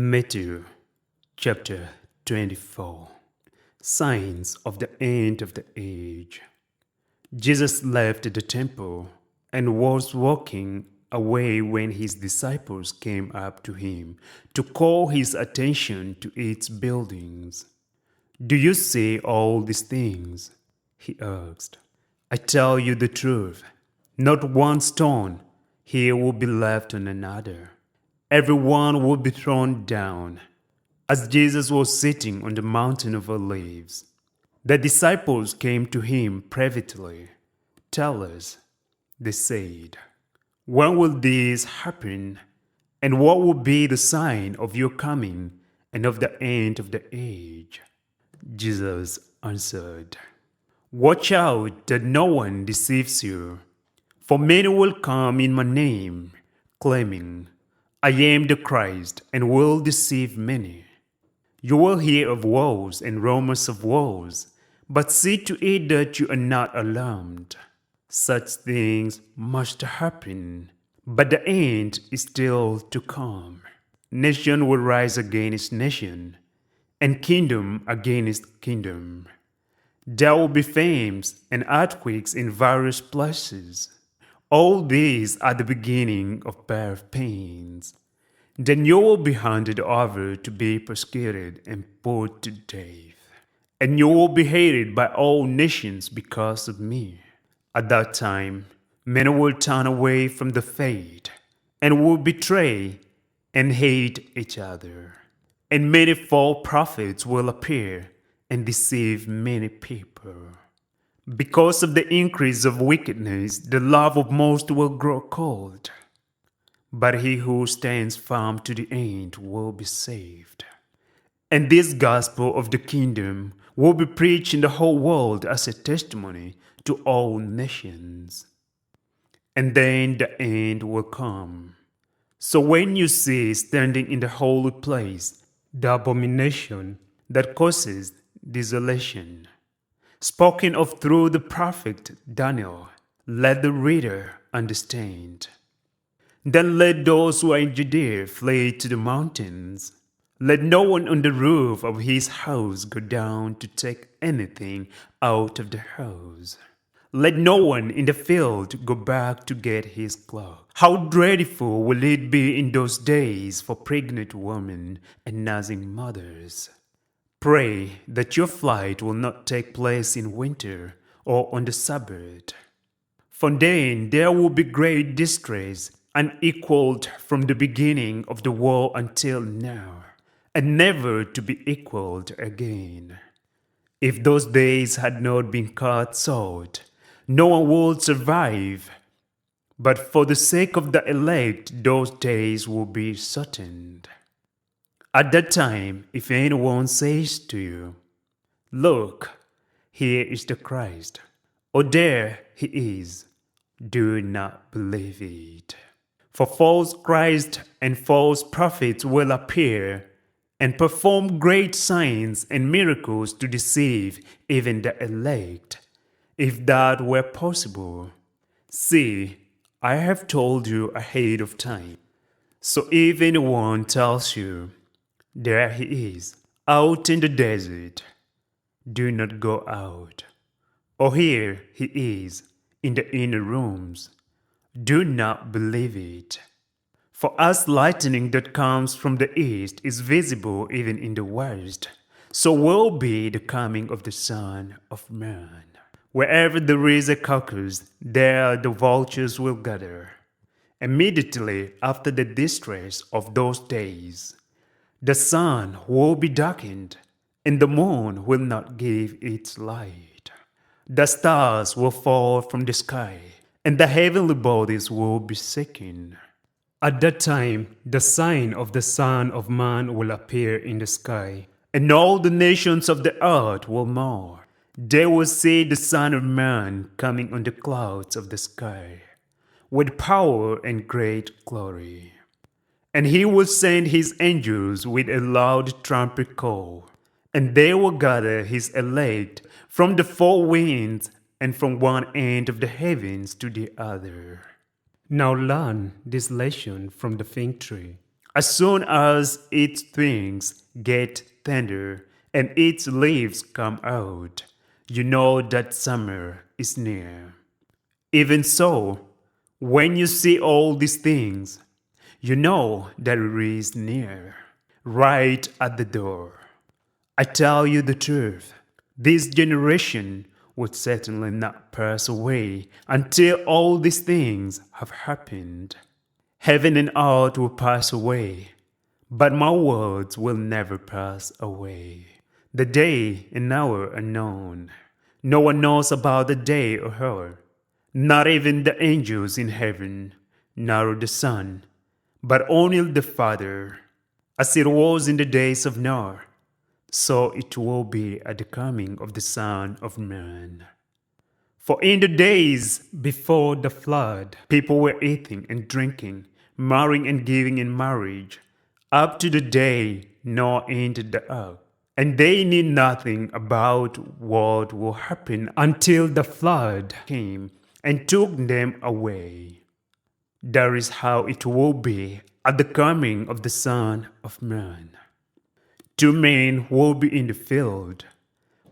Mathew chapter 24. Signs of the end of the age. Jesus left the temple and was walking away when his disciples came up to him to call his attention to its buildings. "Do you see all these things?" he asked. "I tell you the truth, not one stone here will be left on another. Everyone will be thrown down." As Jesus was sitting on the mountain of Olives, the disciples came to him privately. "Tell us," they said, "when will this happen? And what will be the sign of your coming and of the end of the age?" Jesus answered, "Watch out that no one deceives you. For many will come in my name, claiming, 'I am the Christ,' and will deceive many. You will hear of wars and rumors of wars, but see to it that you are not alarmed. Such things must happen, but the end is still to come. Nation will rise against nation, and kingdom against kingdom. There will be famines and earthquakes in various places. All these are the beginning of birth pains. Then you will be handed over to be persecuted and put to death. And you will be hated by all nations because of me. At that time, many will turn away from the faith and will betray and hate each other. And many false prophets will appear and deceive many people. Because of the increase of wickedness, the love of most will grow cold. But he who stands firm to the end will be saved. And this gospel of the kingdom will be preached in the whole world as a testimony to all nations. And then the end will come. So when you see standing in the holy place the abomination that causes desolation, spoken of through the prophet Daniel, let the reader understand. Then let those who are in Judea flee to the mountains. Let no one on the roof of his house go down to take anything out of the house. Let no one in the field go back to get his cloak. How dreadful will it be in those days for pregnant women and nursing mothers! Pray that your flight will not take place in winter or on the Sabbath. For then there will be great distress, unequaled from the beginning of the world until now, and never to be equaled again. If those days had not been cut short, no one would survive. But for the sake of the elect, those days will be shortened. At that time, if anyone says to you, 'Look, here is the Christ,' or 'There he is,' do not believe it. For false Christs and false prophets will appear and perform great signs and miracles to deceive even the elect, if that were possible. See, I have told you ahead of time. So if anyone tells you, 'There he is, out in the desert,' do not go out. Or 'Here he is, in the inner rooms,' do not believe it. For as lightning that comes from the east is visible even in the west, so will be the coming of the Son of Man. Wherever there is a carcass, there the vultures will gather. Immediately after the distress of those days, the sun will be darkened, and the moon will not give its light. The stars will fall from the sky, and the heavenly bodies will be shaken. At that time, the sign of the Son of Man will appear in the sky, and all the nations of the earth will mourn. They will see the Son of Man coming on the clouds of the sky, with power and great glory. And he will send his angels with a loud trumpet call, and they will gather his elect from the four winds and from one end of the heavens to the other. Now learn this lesson from the fig tree. As soon as its things get tender and its leaves come out, you know that summer is near. Even so, when you see all these things, you know that it is near, right at the door. I tell you the truth, this generation would certainly not pass away until all these things have happened. Heaven and earth will pass away, but my words will never pass away. The day and hour are known. No one knows about the day or hour, not even the angels in heaven, nor the Son, but only the Father. As it was in the days of Noah, so it will be at the coming of the Son of Man. For in the days before the flood, people were eating and drinking, marrying and giving in marriage, up to the day Noah entered the ark. And they knew nothing about what will happen until the flood came and took them away. That is how it will be at the coming of the Son of Man. 2 men will be in the field.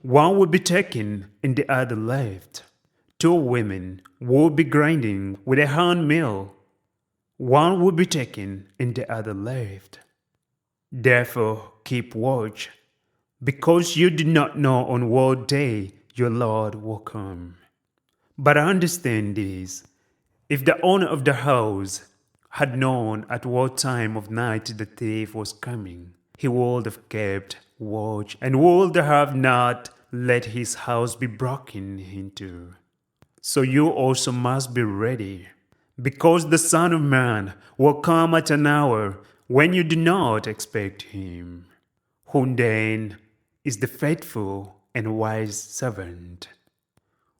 One will be taken and the other left. 2 women will be grinding with a hand mill. One will be taken and the other left. Therefore keep watch, because you do not know on what day your Lord will come. But understand this, if the owner of the house had known at what time of night the thief was coming, he would have kept watch and would have not let his house be broken into. So you also must be ready, because the Son of Man will come at an hour when you do not expect him. Who then is the faithful and wise servant,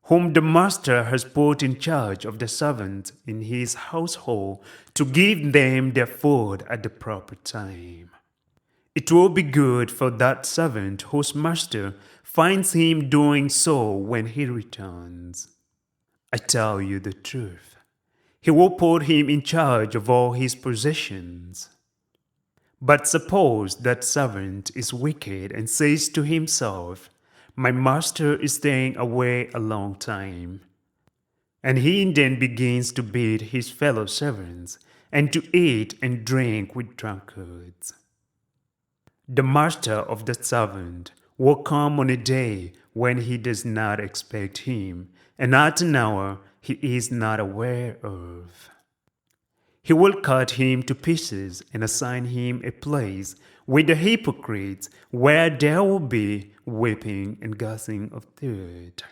whom the master has put in charge of the servants in his household to give them their food at the proper time? It will be good for that servant whose master finds him doing so when he returns. I tell you the truth, he will put him in charge of all his possessions. But suppose that servant is wicked and says to himself, "My master is staying away a long time." And he then begins to beat his fellow servants and to eat and drink with drunkards. The master of that servant will come on a day when he does not expect him, and at an hour he is not aware of. He will cut him to pieces and assign him a place with the hypocrites, where there will be weeping and gnashing of teeth.